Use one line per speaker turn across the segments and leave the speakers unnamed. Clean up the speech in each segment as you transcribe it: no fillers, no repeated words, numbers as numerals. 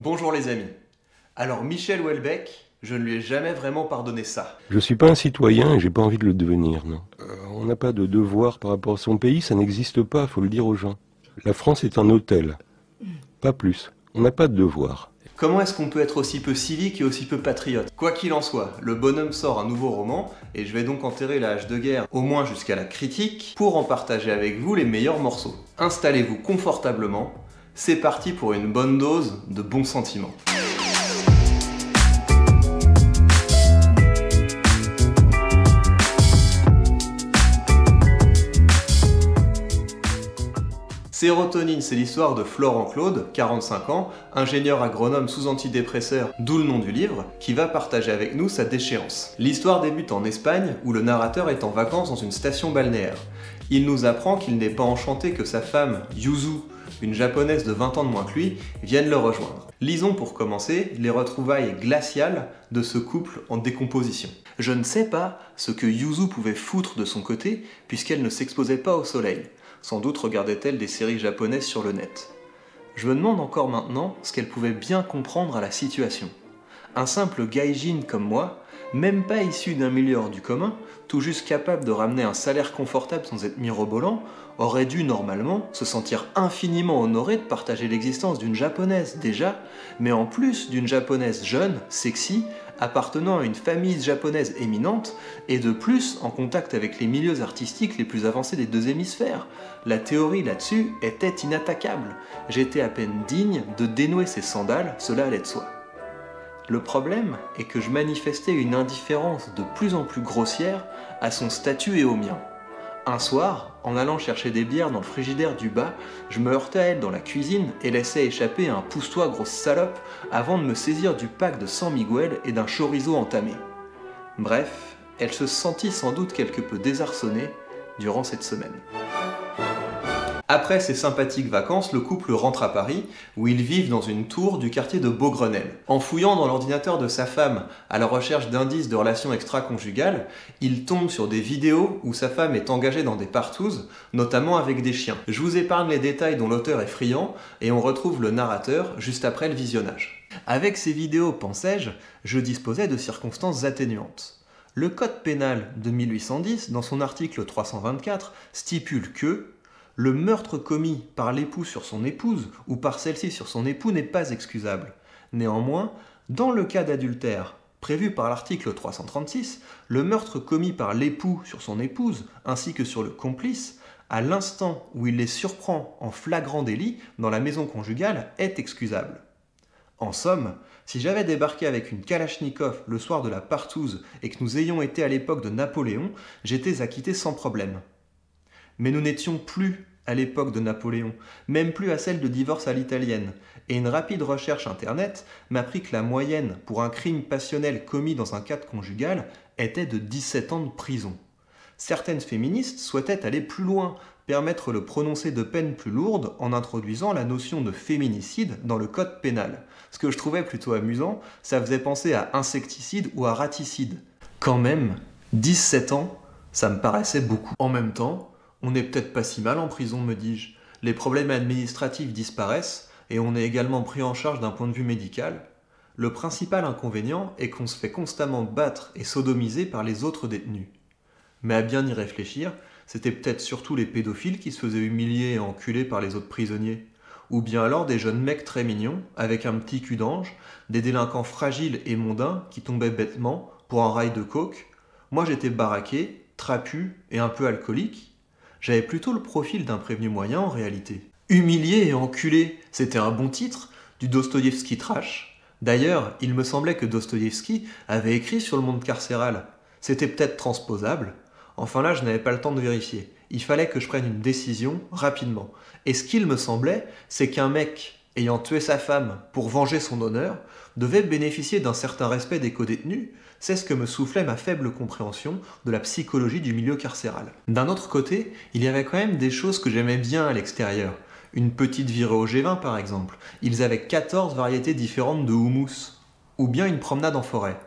Bonjour les amis. Alors Michel Houellebecq, je ne lui ai jamais vraiment pardonné ça.
Je suis pas un citoyen et j'ai pas envie de le devenir, non. On n'a pas de devoir par rapport à son pays, ça n'existe pas, faut le dire aux gens. La France est un hôtel, pas plus. On n'a pas de devoir.
Comment est-ce qu'on peut être aussi peu civique et aussi peu patriote? Quoi qu'il en soit, le bonhomme sort un nouveau roman, et je vais donc enterrer la hache de guerre, au moins jusqu'à la critique, pour en partager avec vous les meilleurs morceaux. Installez-vous confortablement, c'est parti pour une bonne dose de bons sentiments. Sérotonine, c'est l'histoire de Florent Claude, 45 ans, ingénieur agronome sous antidépresseur, d'où le nom du livre, qui va partager avec nous sa déchéance. L'histoire débute en Espagne, où le narrateur est en vacances dans une station balnéaire. Il nous apprend qu'il n'est pas enchanté que sa femme, Yuzu, une japonaise de 20 ans de moins que lui, vienne le rejoindre. Lisons pour commencer les retrouvailles glaciales de ce couple en décomposition. Je ne sais pas ce que Yuzu pouvait foutre de son côté, puisqu'elle ne s'exposait pas au soleil. Sans doute regardait-elle des séries japonaises sur le net. Je me demande encore maintenant ce qu'elle pouvait bien comprendre à la situation. Un simple gaijin comme moi, même pas issu d'un milieu hors du commun, tout juste capable de ramener un salaire confortable sans être mirobolant, aurait dû normalement se sentir infiniment honoré de partager l'existence d'une japonaise déjà, mais en plus d'une japonaise jeune, sexy, appartenant à une famille japonaise éminente, et de plus en contact avec les milieux artistiques les plus avancés des deux hémisphères. La théorie là-dessus était inattaquable. J'étais à peine digne de dénouer ses sandales, cela allait de soi. Le problème est que je manifestais une indifférence de plus en plus grossière à son statut et au mien. Un soir, en allant chercher des bières dans le frigidaire du bas, je me heurtais à elle dans la cuisine et laissais échapper un pousse-toi grosse salope avant de me saisir du pack de San Miguel et d'un chorizo entamé. Bref, elle se sentit sans doute quelque peu désarçonnée durant cette semaine. Après ces sympathiques vacances, le couple rentre à Paris, où ils vivent dans une tour du quartier de Beaugrenelle. En fouillant dans l'ordinateur de sa femme à la recherche d'indices de relations extra-conjugales, il tombe sur des vidéos où sa femme est engagée dans des partouzes, notamment avec des chiens. Je vous épargne les détails dont l'auteur est friand, et on retrouve le narrateur juste après le visionnage. Avec ces vidéos, pensais-je, je disposais de circonstances atténuantes. Le code pénal de 1810, dans son article 324, stipule que le meurtre commis par l'époux sur son épouse ou par celle-ci sur son époux n'est pas excusable. Néanmoins, dans le cas d'adultère prévu par l'article 336, le meurtre commis par l'époux sur son épouse ainsi que sur le complice, à l'instant où il les surprend en flagrant délit dans la maison conjugale, est excusable. En somme, si j'avais débarqué avec une Kalachnikov le soir de la partouze et que nous ayons été à l'époque de Napoléon, j'étais acquitté sans problème. Mais nous n'étions plus à l'époque de Napoléon, même plus à celle de divorce à l'italienne, et une rapide recherche internet m'apprit que la moyenne pour un crime passionnel commis dans un cadre conjugal était de 17 ans de prison. Certaines féministes souhaitaient aller plus loin, permettre le prononcé de peines plus lourdes en introduisant la notion de féminicide dans le code pénal. Ce que je trouvais plutôt amusant, ça faisait penser à insecticide ou à raticide. Quand même, 17 ans, ça me paraissait beaucoup. En même temps, on n'est peut-être pas si mal en prison, me dis-je. Les problèmes administratifs disparaissent et on est également pris en charge d'un point de vue médical. Le principal inconvénient est qu'on se fait constamment battre et sodomiser par les autres détenus. Mais à bien y réfléchir, c'était peut-être surtout les pédophiles qui se faisaient humilier et enculer par les autres prisonniers. Ou bien alors des jeunes mecs très mignons, avec un petit cul d'ange, des délinquants fragiles et mondains qui tombaient bêtement pour un rail de coke. Moi j'étais baraqué, trapu et un peu alcoolique. J'avais plutôt le profil d'un prévenu moyen en réalité. Humilié et enculé, c'était un bon titre, du Dostoïevski trash. D'ailleurs, il me semblait que Dostoïevski avait écrit sur le monde carcéral. C'était peut-être transposable. Enfin là, je n'avais pas le temps de vérifier. Il fallait que je prenne une décision rapidement. Et ce qu'il me semblait, c'est qu'un mec ayant tué sa femme pour venger son honneur devait bénéficier d'un certain respect des codétenus. C'est ce que me soufflait ma faible compréhension de la psychologie du milieu carcéral. D'un autre côté, il y avait quand même des choses que j'aimais bien à l'extérieur. Une petite virée au G20 par exemple. Ils avaient 14 variétés différentes de houmous. Ou bien une promenade en forêt.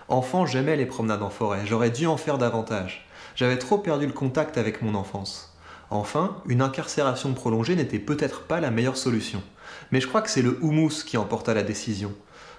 Enfant, j'aimais les promenades en forêt, j'aurais dû en faire davantage. J'avais trop perdu le contact avec mon enfance. Enfin, une incarcération prolongée n'était peut-être pas la meilleure solution. Mais je crois que c'est le houmous qui emporta la décision.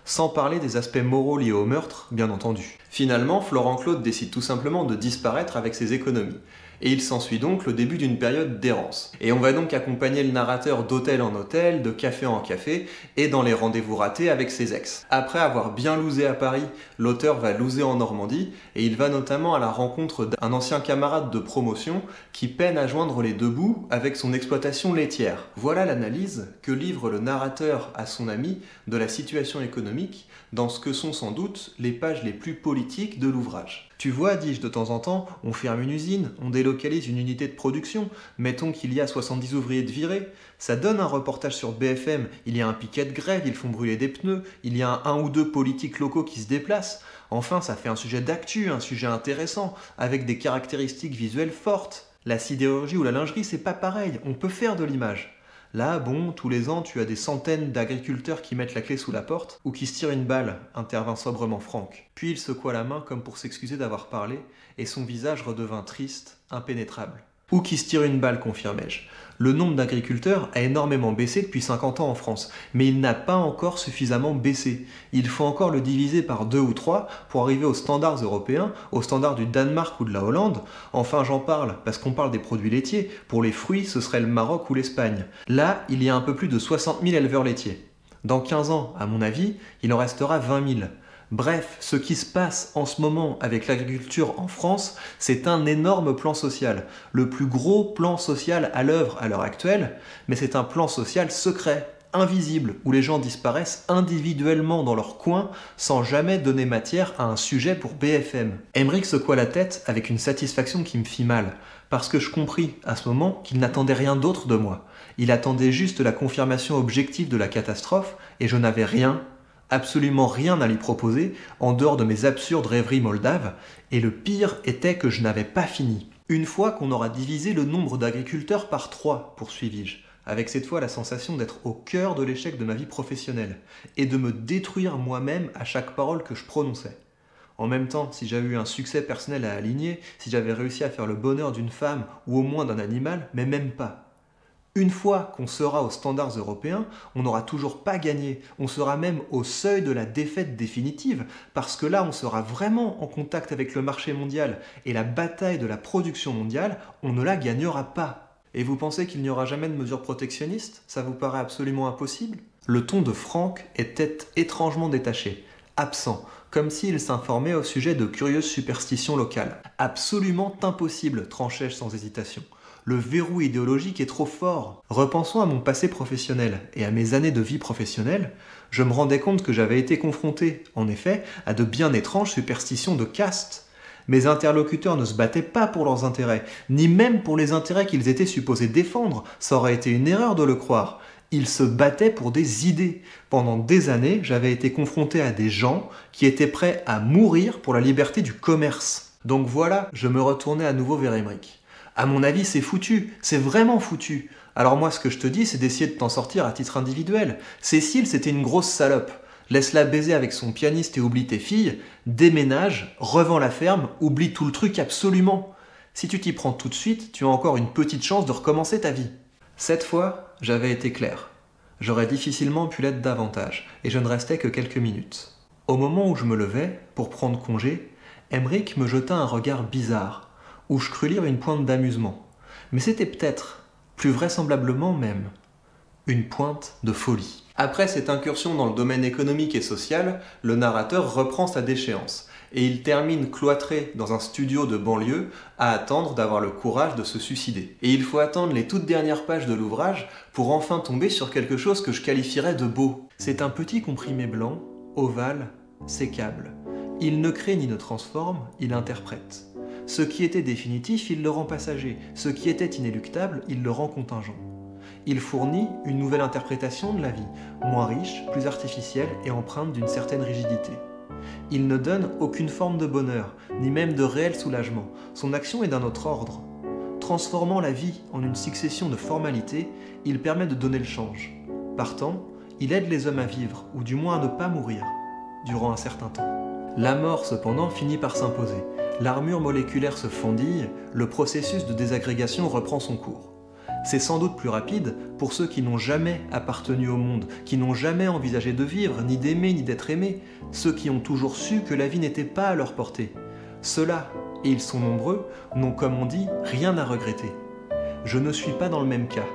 Sans parler des aspects moraux liés au meurtre, bien entendu. Finalement, Florent Claude décide tout simplement de disparaître avec ses économies. Et il s'ensuit donc le début d'une période d'errance. Et on va donc accompagner le narrateur d'hôtel en hôtel, de café en café, et dans les rendez-vous ratés avec ses ex. Après avoir bien loosé à Paris, l'auteur va loser en Normandie, et il va notamment à la rencontre d'un ancien camarade de promotion qui peine à joindre les deux bouts avec son exploitation laitière. Voilà l'analyse que livre le narrateur à son ami de la situation économique, dans ce que sont sans doute les pages les plus politiques de l'ouvrage. Tu vois, dis-je de temps en temps, on ferme une usine, on délocalise une unité de production, mettons qu'il y a 70 ouvriers de virés, ça donne un reportage sur BFM, il y a un piquet de grève, ils font brûler des pneus, il y a un ou deux politiques locaux qui se déplacent, enfin ça fait un sujet d'actu, un sujet intéressant, avec des caractéristiques visuelles fortes. La sidérurgie ou la lingerie, c'est pas pareil, on peut faire de l'image. Là, bon, tous les ans, tu as des centaines d'agriculteurs qui mettent la clé sous la porte ou qui se tirent une balle, intervint sobrement Franck. Puis il secoua la main comme pour s'excuser d'avoir parlé, et son visage redevint triste, impénétrable. Ou qui se tire une balle, confirmai-je. Le nombre d'agriculteurs a énormément baissé depuis 50 ans en France, mais il n'a pas encore suffisamment baissé. Il faut encore le diviser par 2 ou 3 pour arriver aux standards européens, aux standards du Danemark ou de la Hollande. Enfin, j'en parle parce qu'on parle des produits laitiers. Pour les fruits, ce serait le Maroc ou l'Espagne. Là, il y a un peu plus de 60 000 éleveurs laitiers. Dans 15 ans, à mon avis, il en restera 20 000. Bref, ce qui se passe en ce moment avec l'agriculture en France, c'est un énorme plan social. Le plus gros plan social à l'œuvre à l'heure actuelle, mais c'est un plan social secret, invisible, où les gens disparaissent individuellement dans leur coin sans jamais donner matière à un sujet pour BFM. Emmerich secoua la tête avec une satisfaction qui me fit mal, parce que je compris à ce moment qu'il n'attendait rien d'autre de moi. Il attendait juste la confirmation objective de la catastrophe, et je n'avais rien, absolument rien à lui proposer en dehors de mes absurdes rêveries moldaves, et le pire était que je n'avais pas fini. Une fois qu'on aura divisé le nombre d'agriculteurs par 3, poursuivis-je, avec cette fois la sensation d'être au cœur de l'échec de ma vie professionnelle, et de me détruire moi-même à chaque parole que je prononçais. En même temps, si j'avais eu un succès personnel à aligner, si j'avais réussi à faire le bonheur d'une femme ou au moins d'un animal, mais même pas. Une fois qu'on sera aux standards européens, on n'aura toujours pas gagné, on sera même au seuil de la défaite définitive, parce que là on sera vraiment en contact avec le marché mondial, et la bataille de la production mondiale, on ne la gagnera pas. Et vous pensez qu'il n'y aura jamais de mesures protectionnistes? Ça vous paraît absolument impossible? Le ton de Franck était étrangement détaché, absent, comme s'il s'informait au sujet de curieuses superstitions locales. Absolument impossible, tranchai-je sans hésitation. Le verrou idéologique est trop fort. Repensons à mon passé professionnel et à mes années de vie professionnelle, je me rendais compte que j'avais été confronté, en effet, à de bien étranges superstitions de caste. Mes interlocuteurs ne se battaient pas pour leurs intérêts, ni même pour les intérêts qu'ils étaient supposés défendre, ça aurait été une erreur de le croire. Ils se battaient pour des idées. Pendant des années, j'avais été confronté à des gens qui étaient prêts à mourir pour la liberté du commerce. Donc voilà, je me retournais à nouveau vers Emmerich. À mon avis, c'est foutu, c'est vraiment foutu. Alors moi, ce que je te dis, c'est d'essayer de t'en sortir à titre individuel. Cécile, c'était une grosse salope. Laisse-la baiser avec son pianiste et oublie tes filles, déménage, revends la ferme, oublie tout le truc absolument. Si tu t'y prends tout de suite, tu as encore une petite chance de recommencer ta vie. Cette fois, j'avais été clair. J'aurais difficilement pu l'être davantage, et je ne restais que quelques minutes. Au moment où je me levais, pour prendre congé, Emmerich me jeta un regard bizarre, où je crus lire une pointe d'amusement. Mais c'était peut-être, plus vraisemblablement même, une pointe de folie. Après cette incursion dans le domaine économique et social, le narrateur reprend sa déchéance, et il termine cloîtré dans un studio de banlieue à attendre d'avoir le courage de se suicider. Et il faut attendre les toutes dernières pages de l'ouvrage pour enfin tomber sur quelque chose que je qualifierais de beau. C'est un petit comprimé blanc, ovale, sécable. Il ne crée ni ne transforme, il interprète. Ce qui était définitif, il le rend passager. Ce qui était inéluctable, il le rend contingent. Il fournit une nouvelle interprétation de la vie, moins riche, plus artificielle et empreinte d'une certaine rigidité. Il ne donne aucune forme de bonheur, ni même de réel soulagement. Son action est d'un autre ordre. Transformant la vie en une succession de formalités, il permet de donner le change. Partant, il aide les hommes à vivre, ou du moins à ne pas mourir, durant un certain temps. La mort, cependant, finit par s'imposer. L'armure moléculaire se fendille, le processus de désagrégation reprend son cours. C'est sans doute plus rapide pour ceux qui n'ont jamais appartenu au monde, qui n'ont jamais envisagé de vivre, ni d'aimer, ni d'être aimés, ceux qui ont toujours su que la vie n'était pas à leur portée. Ceux-là, et ils sont nombreux, n'ont, comme on dit, rien à regretter. Je ne suis pas dans le même cas.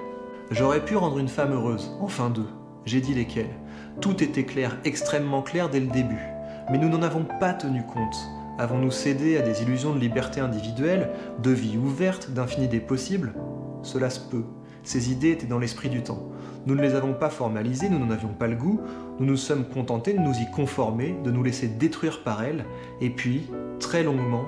J'aurais pu rendre une femme heureuse, enfin deux. J'ai dit lesquelles. Tout était clair, extrêmement clair dès le début. Mais nous n'en avons pas tenu compte. Avons-nous cédé à des illusions de liberté individuelle, de vie ouverte, d'infini des possibles? Cela se peut. Ces idées étaient dans l'esprit du temps. Nous ne les avons pas formalisées, nous n'en avions pas le goût, nous nous sommes contentés de nous y conformer, de nous laisser détruire par elles, et puis, très longuement,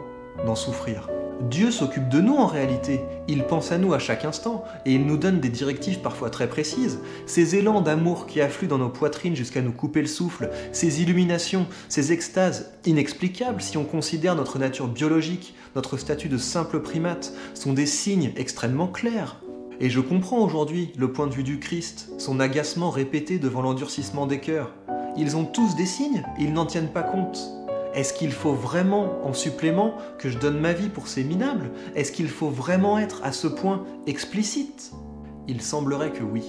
d'en souffrir. Dieu s'occupe de nous en réalité, il pense à nous à chaque instant, et il nous donne des directives parfois très précises. Ces élans d'amour qui affluent dans nos poitrines jusqu'à nous couper le souffle, ces illuminations, ces extases inexplicables si on considère notre nature biologique, notre statut de simple primate, sont des signes extrêmement clairs. Et je comprends aujourd'hui le point de vue du Christ, son agacement répété devant l'endurcissement des cœurs. Ils ont tous des signes, et ils n'en tiennent pas compte. Est-ce qu'il faut vraiment, en supplément, que je donne ma vie pour ces minables? Est-ce qu'il faut vraiment être à ce point explicite? Il semblerait que oui.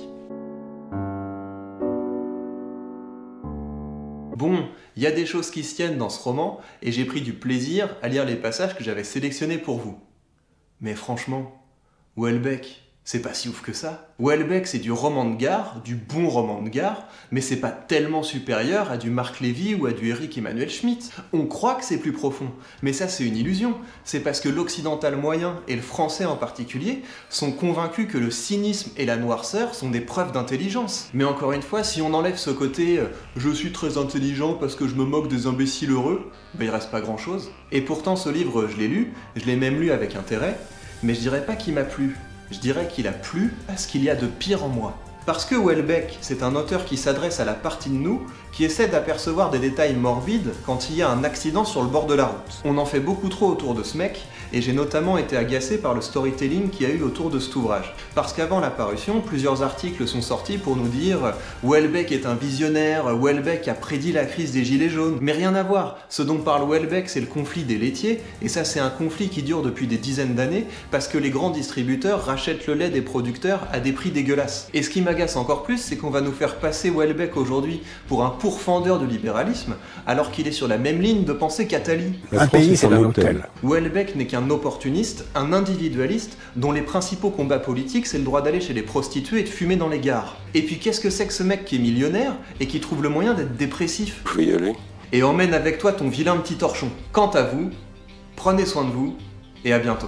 Bon, il y a des choses qui se tiennent dans ce roman, et j'ai pris du plaisir à lire les passages que j'avais sélectionnés pour vous. Mais franchement, Houellebecq, c'est pas si ouf que ça. Houellebecq, c'est du roman de gare, du bon roman de gare, mais c'est pas tellement supérieur à du Marc Lévy ou à du Éric Emmanuel Schmitt. On croit que c'est plus profond, mais ça c'est une illusion. C'est parce que l'occidental moyen, et le français en particulier, sont convaincus que le cynisme et la noirceur sont des preuves d'intelligence. Mais encore une fois, si on enlève ce côté « je suis très intelligent parce que je me moque des imbéciles heureux », ben il reste pas grand chose. Et pourtant ce livre, je l'ai lu, je l'ai même lu avec intérêt, mais je dirais pas qu'il m'a plu. Je dirais qu'il a plu à ce qu'il y a de pire en moi. Parce que Houellebecq, c'est un auteur qui s'adresse à la partie de nous qui essaie d'apercevoir des détails morbides quand il y a un accident sur le bord de la route. On en fait beaucoup trop autour de ce mec, et j'ai notamment été agacé par le storytelling qu'il y a eu autour de cet ouvrage. Parce qu'avant la parution, plusieurs articles sont sortis pour nous dire « Houellebecq est un visionnaire, Houellebecq a prédit la crise des gilets jaunes ». Mais rien à voir, ce dont parle Houellebecq, c'est le conflit des laitiers, et ça c'est un conflit qui dure depuis des dizaines d'années, parce que les grands distributeurs rachètent le lait des producteurs à des prix dégueulasses. Et ce qui m'agace encore plus, c'est qu'on va nous faire passer Houellebecq aujourd'hui pour un pourfendeur de libéralisme, alors qu'il est sur la même ligne de pensée qu'Attali.
Un pays, c'est un hôtel.
Houellebecq n'est qu'un opportuniste, un individualiste, dont les principaux combats politiques, c'est le droit d'aller chez les prostituées et de fumer dans les gares. Et puis qu'est-ce que c'est que ce mec qui est millionnaire et qui trouve le moyen d'être dépressif?
Je vais y aller.
Et emmène avec toi ton vilain petit torchon. Quant à vous, prenez soin de vous, et à bientôt.